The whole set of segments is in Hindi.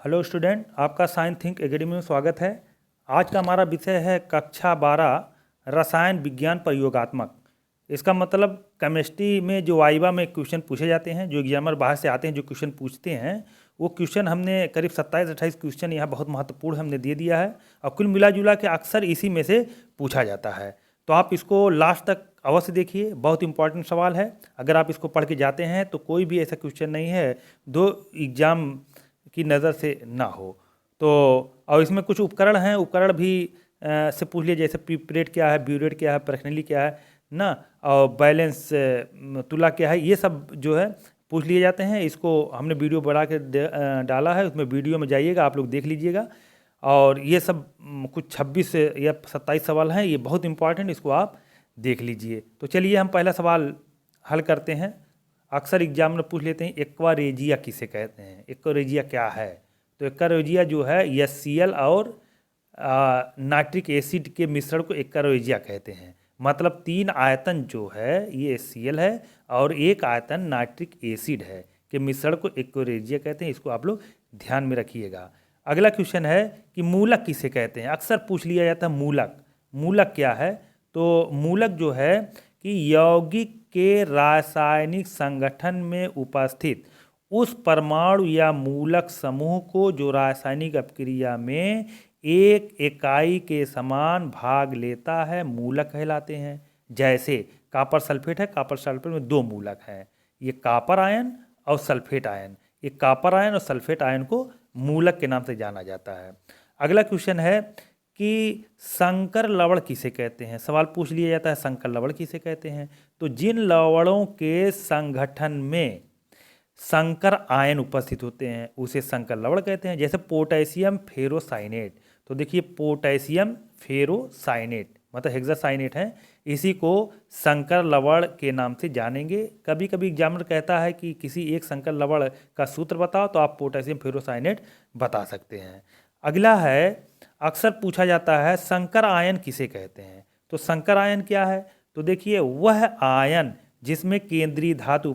हेलो स्टूडेंट, आपका साइंस थिंक एकेडमी में स्वागत है। आज का हमारा विषय है कक्षा 12 रसायन विज्ञान प्रयोगात्मक। इसका मतलब केमिस्ट्री में जो वाइवा में क्वेश्चन पूछे जाते हैं, जो एग्जामर बाहर से आते हैं जो क्वेश्चन पूछते हैं, वो क्वेश्चन हमने करीब 27-28 क्वेश्चन यहाँ बहुत महत्वपूर्ण हमने दे दिया है और कुल मिला जुला के अक्सर इसी में से पूछा जाता है। तो आप इसको लास्ट तक अवश्य देखिए, बहुत इंपॉर्टेंट सवाल है। अगर आप इसको पढ़ के जाते हैं तो कोई भी ऐसा क्वेश्चन नहीं है दो एग्जाम की नज़र से ना हो। तो और इसमें कुछ उपकरण हैं, उपकरण भी से पूछ लिए, जैसे पिपरेट क्या है, ब्यूरेट क्या है, परखनीली क्या है ना, और बैलेंस तुला क्या है, ये सब जो है पूछ लिए जाते हैं। इसको हमने वीडियो बना के डाला है, उसमें वीडियो में जाइएगा, आप लोग देख लीजिएगा। और ये सब कुछ 26 या 27 सवाल हैं, ये बहुत इंपॉर्टेंट, इसको आप देख लीजिए। तो चलिए हम पहला सवाल हल करते हैं। अक्सर एग्जाम में पूछ लेते हैं एक्वारेजिया किसे कहते हैं, एक्वारेजिया क्या है। तो एक्वारेजिया जो है HCl और नाइट्रिक एसिड के मिश्रण को एक्वारेजिया कहते हैं। मतलब 3 आयतन जो है ये HCl है और 1 आयतन नाइट्रिक एसिड है के मिश्रण को एक्वारेजिया कहते हैं। इसको आप लोग ध्यान में रखिएगा। अगला क्वेश्चन है कि मूलक किसे कहते हैं। अक्सर पूछ लिया जाता है मूलक, मूलक क्या है। तो मूलक जो है कि यौगिक के रासायनिक संगठन में उपस्थित उस परमाणु या मूलक समूह को जो रासायनिक अपक्रिया में एक इकाई के समान भाग लेता है, मूलक कहलाते हैं। जैसे कॉपर सल्फेट है, कॉपर सल्फेट में 2 मूलक हैं, ये कॉपर आयन और सल्फेट आयन। ये कॉपर आयन और सल्फेट आयन को मूलक के नाम से जाना जाता है। अगला क्वेश्चन है कि संकर लवण किसे कहते हैं। सवाल पूछ लिया जाता है संकर लवण किसे कहते हैं। तो जिन लवणों के संगठन में संकर आयन उपस्थित होते हैं उसे संकर लवण कहते हैं। जैसे पोटेशियम फेरोसाइनेट, तो देखिए पोटेशियम फेरोसाइनेट मतलब हेक्सासाइनेट है, इसी को संकर लवण के नाम से जानेंगे। कभी कभी एग्जामिनर कहता है कि किसी एक संकर लवण का सूत्र बताओ, तो आप पोटेशियम फेरोसाइनेट बता सकते हैं। अगला है, अक्सर पूछा जाता है संकर आयन किसे कहते हैं। तो संकर आयन क्या है। तो देखिए वह आयन जिसमें केंद्रीय धातु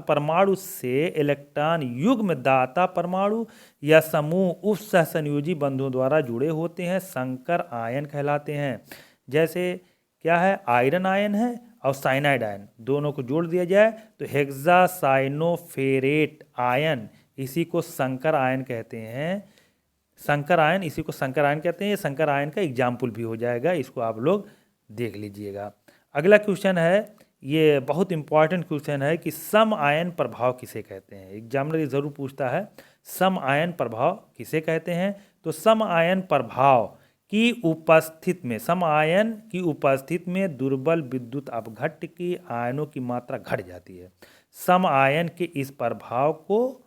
परमाणु से इलेक्ट्रॉन युग्म दाता परमाणु या समूह उप सहसंयोजी बंधुओं द्वारा जुड़े होते हैं, संकर आयन कहलाते हैं। जैसे क्या है, आयरन आयन है और साइनाइड आयन, दोनों को जोड़ दिया जाए तो हेक्सासाइनोफेरेट आयन, इसी को संकर आयन कहते हैं। संकर आयन, इसी को संकर आयन कहते हैं। ये संकर आयन का एग्जाम्पल भी हो जाएगा, इसको आप लोग देख लीजिएगा। अगला क्वेश्चन है, ये बहुत इंपॉर्टेंट क्वेश्चन है कि सम आयन प्रभाव किसे कहते हैं। एग्जामिनर ये जरूर पूछता है सम आयन प्रभाव किसे कहते हैं। तो सम आयन प्रभाव की उपस्थिति में, सम आयन की उपस्थिति में दुर्बल विद्युत अपघट्ट की आयनों की मात्रा घट जाती है। सम आयन के इस प्रभाव को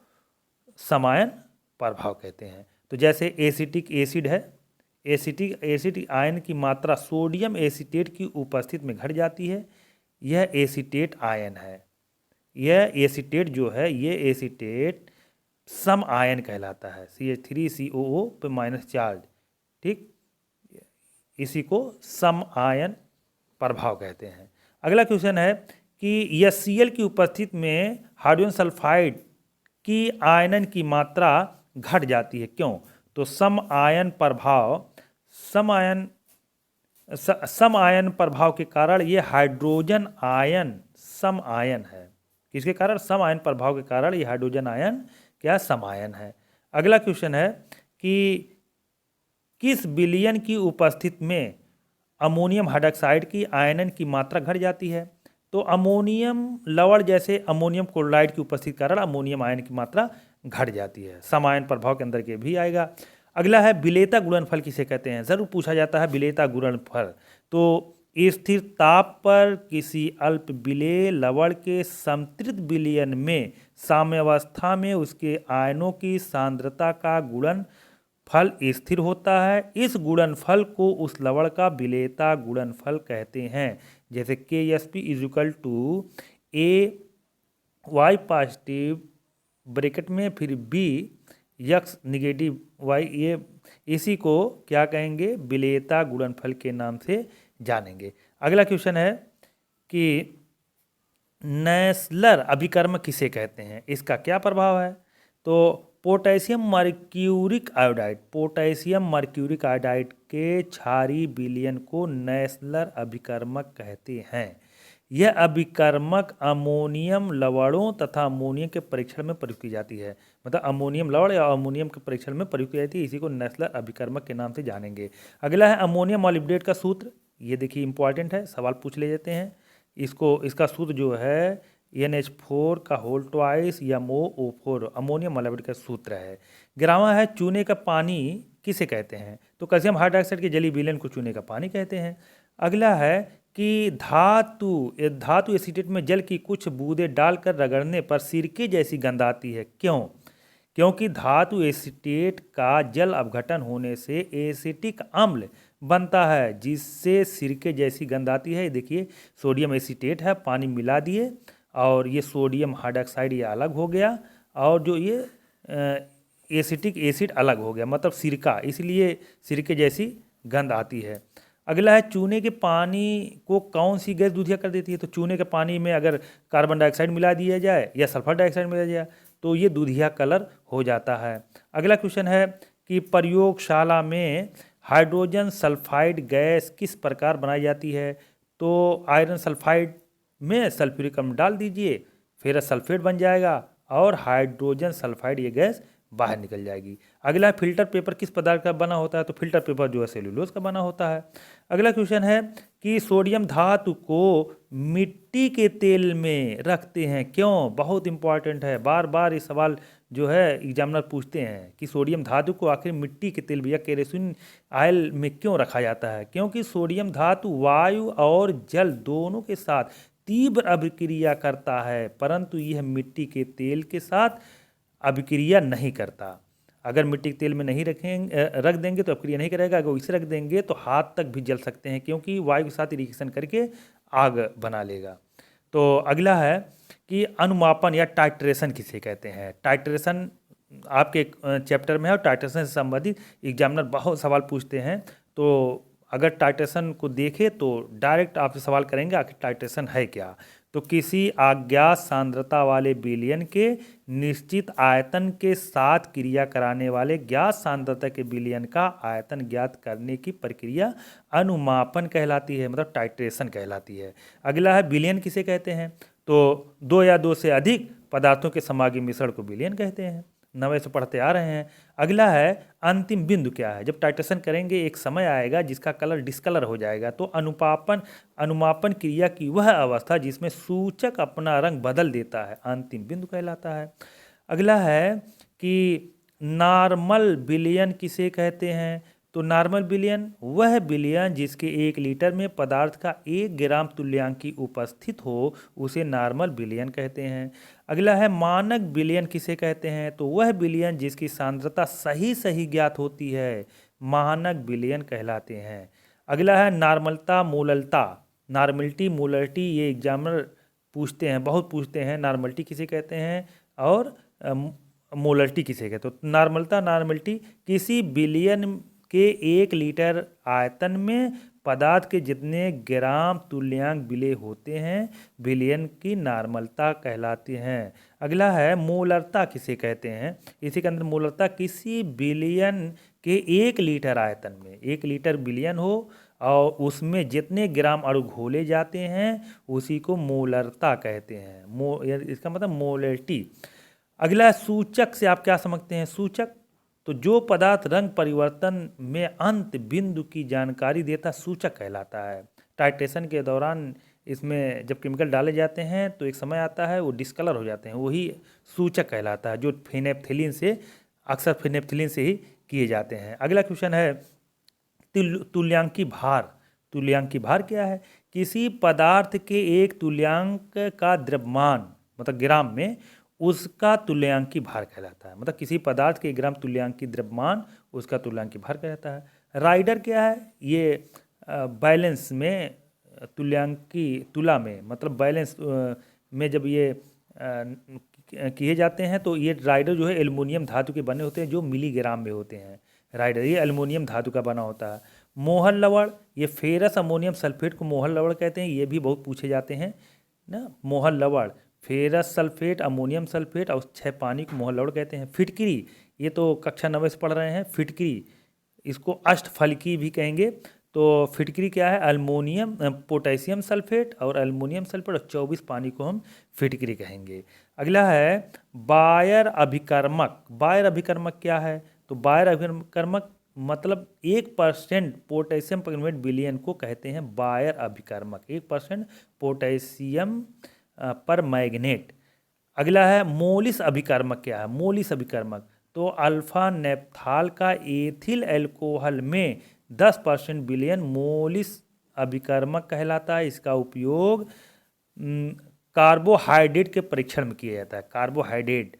समायन प्रभाव कहते हैं। तो जैसे एसिटिक एसिड है, एसिटिक एसिड आयन की मात्रा सोडियम एसीटेट की उपस्थिति में घट जाती है, यह एसीटेट आयन है। यह एसीटेट जो है, ये एसीटेट सम आयन कहलाता है, CH3COO पे माइनस चार्ज, ठीक, इसी को सम आयन प्रभाव कहते हैं। अगला क्वेश्चन है कि HCl की उपस्थिति में हाइड्रोजन सल्फाइड की आयनन की मात्रा घट जाती है, क्यों। तो सम आयन प्रभाव, सम आयन प्रभाव के कारण ये हाइड्रोजन आयन सम आयन है। किसके कारण, सम आयन प्रभाव के कारण ये हाइड्रोजन आयन क्या, सम आयन है। अगला क्वेश्चन है कि किस विलयन की उपस्थिति में अमोनियम हाइड्रॉक्साइड की आयनन की मात्रा घट जाती है। तो अमोनियम लवण जैसे अमोनियम क्लोराइड की उपस्थिति के कारण अमोनियम आयन की मात्रा घट जाती है, सम आयन प्रभाव के अंदर के भी आएगा। अगला है विलेयता गुणनफल किसे कहते हैं। जरूर पूछा जाता है विलेयता गुणनफल। तो स्थिर ताप पर किसी अल्प विलेय लवण के समृद्ध विलयन में साम्यावस्था में उसके आयनों की सांद्रता का गुणनफल स्थिर होता है। इस गुणनफल को उस लवण का विलेयता गुणनफल कहते हैं। जैसे KSP = AY पॉजिटिव ब्रैकेट में फिर B X निगेटिव Y, ये इसी को क्या कहेंगे, विलेयता गुणनफल के नाम से जानेंगे। अगला क्वेश्चन है कि नेस्लर अभिकर्म किसे कहते हैं, इसका क्या प्रभाव है। तो पोटेशियम मर्क्यूरिक आयोडाइड के क्षारीय विलयन को नेस्लर अभिकर्मक कहते हैं। यह अभिकर्मक अमोनियम लवणों तथा अमोनियम के परीक्षण में प्रयुक्त की जाती है। मतलब अमोनियम लवण या अमोनियम के परीक्षण में प्रयुक्त की जाती है, इसी को नेस्लर अभिकर्मक के नाम से जानेंगे। अगला है अमोनियम मॉलिब्डेट का सूत्र। ये देखिए इंपॉर्टेंट है, सवाल पूछ ले जाते हैं। इसका सूत्र जो है NH4 का होल ट्वाइस MOO4 अमोनियम मॉलिब्डेट का सूत्र है। 11वां है चूने का पानी किसे कहते हैं? तो कैल्शियम हाइड्रोक्साइड के जलीय विलयन को चूने का पानी कहते हैं। अगला है कि धातु एसीटेट में जल की कुछ बूंदें डालकर रगड़ने पर सिरके जैसी गंध आती है, क्यों? क्योंकि धातु एसीटेट का जल अपघटन होने से एसिटिक अम्ल बनता है, जिससे सिरके जैसी गंध आती है। देखिए सोडियम एसीटेट है, पानी मिला दिए और ये सोडियम हाइड्रोक्साइड ये अलग हो गया और जो ये एसिटिक एसिड अलग हो गया, मतलब सिरका, इसलिए सिरके जैसी गंध आती है। अगला है चूने के पानी को कौन सी गैस दूधिया कर देती है? तो चूने के पानी में अगर कार्बन डाइऑक्साइड मिला दिया जाए या सल्फर डाइऑक्साइड मिला जाए तो ये दूधिया कलर हो जाता है। अगला क्वेश्चन है कि प्रयोगशाला में हाइड्रोजन सल्फाइड गैस किस प्रकार बनाई जाती है? तो आयरन सल्फाइड में सल्फ्यूरिक अम्ल डाल दीजिए, फेरस सल्फेट बन जाएगा और हाइड्रोजन सल्फाइड ये गैस बाहर निकल जाएगी। अगला फिल्टर पेपर किस पदार्थ का बना होता है? तो फिल्टर पेपर जो है सेल्यूलोज का बना होता है। अगला क्वेश्चन है कि सोडियम धातु को मिट्टी के तेल में रखते हैं, क्यों? बहुत इंपॉर्टेंट है, बार बार ये सवाल जो है एग्जामिनर पूछते हैं कि सोडियम धातु को आखिर मिट्टी के तेल या केरोसिन ऑयल में क्यों रखा जाता है? क्योंकि सोडियम धातु वायु और जल दोनों के साथ तीव्र अभिक्रिया करता है, परंतु यह मिट्टी के तेल के साथ अभिक्रिया नहीं करता। अगर मिट्टी के तेल में नहीं रख देंगे तो अभिक्रिया नहीं करेगा, अगर इसे रख देंगे तो हाथ तक भी जल सकते हैं, क्योंकि वायु के साथ रिएक्शन करके आग बना लेगा। तो अगला है कि अनुमापन या टाइट्रेशन किसे कहते हैं? टाइट्रेशन आपके चैप्टर में है और टाइट्रेशन से संबंधित एग्जामिनर बहुत सवाल पूछते हैं। तो अगर टाइट्रेशन को देखें तो डायरेक्ट आपसे सवाल करेंगे आखिर टाइट्रेशन है क्या? तो किसी अज्ञात सांद्रता वाले विलयन के निश्चित आयतन के साथ क्रिया कराने वाले ज्ञात सांद्रता के विलयन का आयतन ज्ञात करने की प्रक्रिया अनुमापन कहलाती है, मतलब टाइट्रेशन कहलाती है। अगला है विलयन किसे कहते हैं? तो दो या दो से अधिक पदार्थों के समागम मिश्रण को विलयन कहते हैं। 9वें से पढ़ते आ रहे हैं। अगला है अंतिम बिंदु क्या है? जब टाइट्रेशन करेंगे एक समय आएगा जिसका कलर डिस्कलर हो जाएगा, तो अनुमापन क्रिया की वह अवस्था जिसमें सूचक अपना रंग बदल देता है अंतिम बिंदु कहलाता है। अगला है कि नॉर्मल विलयन किसे कहते हैं? तो नॉर्मल विलयन वह विलयन जिसके 1 लीटर में पदार्थ का 1 ग्राम तुल्यांक की उपस्थित हो, उसे नॉर्मल विलयन कहते हैं। अगला है मानक विलयन किसे कहते हैं? तो वह विलयन जिसकी सांद्रता सही ज्ञात होती है, मानक विलयन कहलाते हैं। अगला है नॉर्मलता मोललता, नॉर्मलिटी मोललिटी, ये एग्जामिनर पूछते हैं, बहुत पूछते हैं। नॉर्मलिटी किसे कहते हैं और मोललिटी किसे कहते हैं? तो नॉर्मलिटी किसी विलयन के 1 लीटर आयतन में पदार्थ के जितने ग्राम तुल्यांक विलय होते हैं, विलयन की नॉर्मलता कहलाती हैं। अगला है मोलरता किसे कहते हैं? इसी के अंदर मोलरता किसी विलयन के 1 लीटर आयतन में 1 लीटर विलयन हो और उसमें जितने ग्राम अणु घोले जाते हैं उसी को मोलरता कहते हैं। इसका मतलब मोलरिटी। अगला सूचक से आप क्या समझते हैं? सूचक तो जो पदार्थ रंग परिवर्तन में अंत बिंदु की जानकारी देता सूचक कहलाता है। टाइट्रेशन के दौरान इसमें जब केमिकल डाले जाते हैं तो एक समय आता है वो डिस्कलर हो जाते हैं, वही सूचक कहलाता है, जो फिनेप्थिलीन से अक्सर फिनेप्थिलीन से ही किए जाते हैं। अगला क्वेश्चन है तुल्यांकी भार। तुल्यांकी भार क्या है? किसी पदार्थ के एक तुल्यांक का द्रव्यमान मतलब ग्राम में उसका तुल्यांकी भार कहलाता है। मतलब किसी पदार्थ के ग्राम तुल्यांकी द्रव्यमान उसका तुल्यांकी भार कहलाता है। राइडर क्या है? ये बैलेंस में तुला में मतलब बैलेंस में जब ये किए जाते हैं तो ये राइडर जो है एल्युमिनियम धातु के बने होते हैं जो मिलीग्राम में होते हैं। राइडर ये एल्युमिनियम धातु का बना होता है। मोहर लवण, ये फेरस अमोनियम सल्फेट को मोहर लवण कहते हैं, ये भी बहुत पूछे जाते हैं ना। मोहर लवण फेरस सल्फेट, अमोनियम सल्फेट और 6 पानी को मोहलौड़ कहते हैं। फिटकरी, ये तो कक्षा 9 से पढ़ रहे हैं। फिटकरी, इसको अष्टफलकी भी कहेंगे। तो फिटकरी क्या है? अल्मोनियम पोटेशियम सल्फेट और अल्मोनियम सल्फेट और 24 पानी को हम फिटकरी कहेंगे। अगला है बायर अभिकर्मक। बायर अभिकर्मक क्या है? तो बायर अभिकर्मक मतलब 1% पोटेशियम परमैंगनेट विलयन को कहते हैं बायर अभिकर्मक। 1% पोटेशियम पर मैग्नेट। अगला है मोलिस अभिकर्मक। क्या है मोलिस अभिकर्मक? तो अल्फा नेप्थाल का एथिल एल्कोहल में 10% विलयन मोलिस अभिकर्मक कहलाता है। इसका उपयोग कार्बोहाइड्रेट के परीक्षण में किया जाता है। कार्बोहाइड्रेट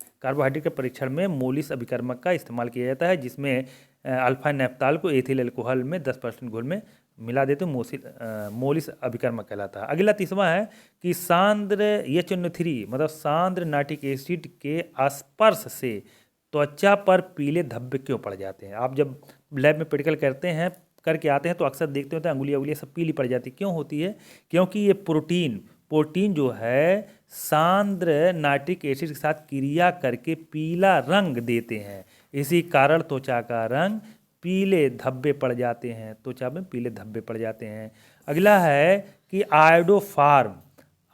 के परीक्षण में मोलिस अभिकर्मक का इस्तेमाल किया जाता है, जिसमें अल्फा नेप्थाल को एथिल एल्कोहल में 10% घोल में मिला देते मोलिस अभिकर्मक कहलाता है। अगला तीसरा है कि सांद्र HNO3 मतलब सांद्र नाइट्रिक एसिड के स्पर्श से त्वचा पर पीले धब्बे क्यों पड़ जाते हैं? आप जब लैब में प्रैक्टिकल करके आते हैं तो अक्सर देखते होते हैं अंगुलियाँ सब पीली पड़ जाती। क्यों होती है? क्योंकि ये प्रोटीन जो है सांद्र नाइट्रिक एसिड के साथ क्रिया करके पीला रंग देते हैं। इसी कारण त्वचा का रंग पीले धब्बे पड़ जाते हैं, त्वचा में पीले धब्बे पड़ जाते हैं। अगला है कि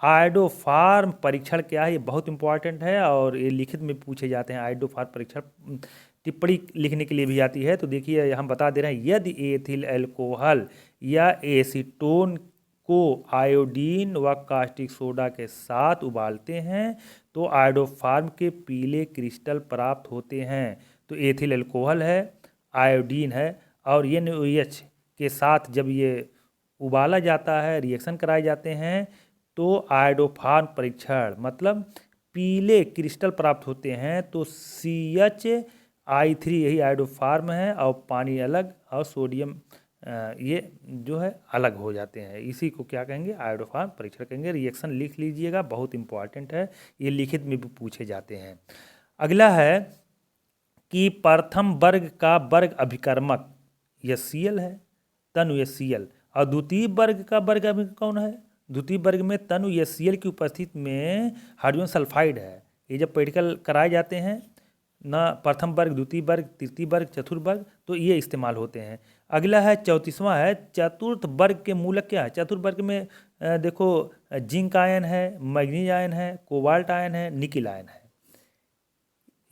आयोडोफार्म परीक्षण क्या है? ये बहुत इंपॉर्टेंट है और ये लिखित में पूछे जाते हैं। आयोडोफार्म परीक्षण टिप्पणी लिखने के लिए भी आती है। तो देखिए हम बता दे रहे हैं, यदि एथिल एल्कोहल या एसीटोन को आयोडीन व कास्टिक सोडा के साथ उबालते हैं तो आयोडोफार्म के पीले क्रिस्टल प्राप्त होते हैं। तो एथिल एल्कोहल है, आयोडीन है और NaOH के साथ जब ये उबाला जाता है, रिएक्शन कराए जाते हैं तो आयोडोफार्म परीक्षण मतलब पीले क्रिस्टल प्राप्त होते हैं। तो CHI3 यही आयोडोफार्म है और पानी अलग और सोडियम ये जो है अलग हो जाते हैं। इसी को क्या कहेंगे? आयोडोफार्म परीक्षण कहेंगे। रिएक्शन लिख लीजिएगा, बहुत इंपॉर्टेंट है, ये लिखित में भी पूछे जाते हैं। अगला है कि प्रथम वर्ग का वर्ग अभिकर्मक HCl है, तनु HCl, और द्वितीय वर्ग का वर्ग अभिकर्मक कौन है? द्वितीय वर्ग में तनु HCl की उपस्थिति में हाइड्रोजन सल्फाइड है। ये जब प्रैक्टिकल कराए जाते हैं ना, प्रथम वर्ग, द्वितीय वर्ग, तृतीय वर्ग, चतुर्थ वर्ग, तो ये इस्तेमाल होते हैं। अगला है 34वां है चतुर्थ वर्ग के मूलक क्या है? चतुर्थ वर्ग में देखो जिंक आयन है, मैग्नीज आयन है, कोबाल्ट आयन है, निकिल आयन है।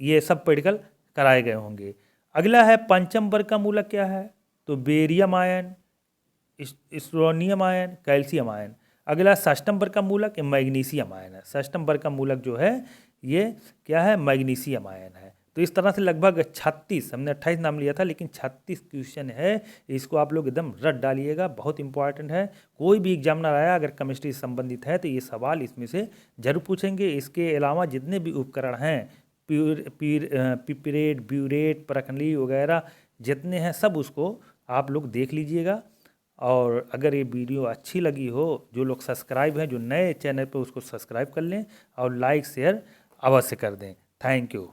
ये सब प्रैक्टिकल कराए गए होंगे। अगला है पंचम वर्ग का मूलक क्या है? तो barium ion, strontium ion, calcium ion. अगला षष्ठम वर्ग का मूलक मैग्नीशियम आयन है। षष्ठम वर्ग का मूलक जो है ये क्या है? मैग्नीशियम आयन है। तो इस तरह से लगभग 36, हमने 28 नाम लिया था लेकिन 36 क्वेश्चन है। इसको आप लोग एकदम रट डालिएगा, बहुत इंपॉर्टेंट है। कोई भी एग्जामिनर आया अगर केमिस्ट्री से संबंधित है तो ये सवाल इसमें से जरूर पूछेंगे। इसके अलावा जितने भी उपकरण हैं, पिपरेट, ब्यूरेट, परखली वगैरह जितने हैं सब उसको आप लोग देख लीजिएगा। और अगर ये वीडियो अच्छी लगी हो, जो लोग सब्सक्राइब हैं, जो नए चैनल पे उसको सब्सक्राइब कर लें और लाइक शेयर अवश्य कर दें। Thank you.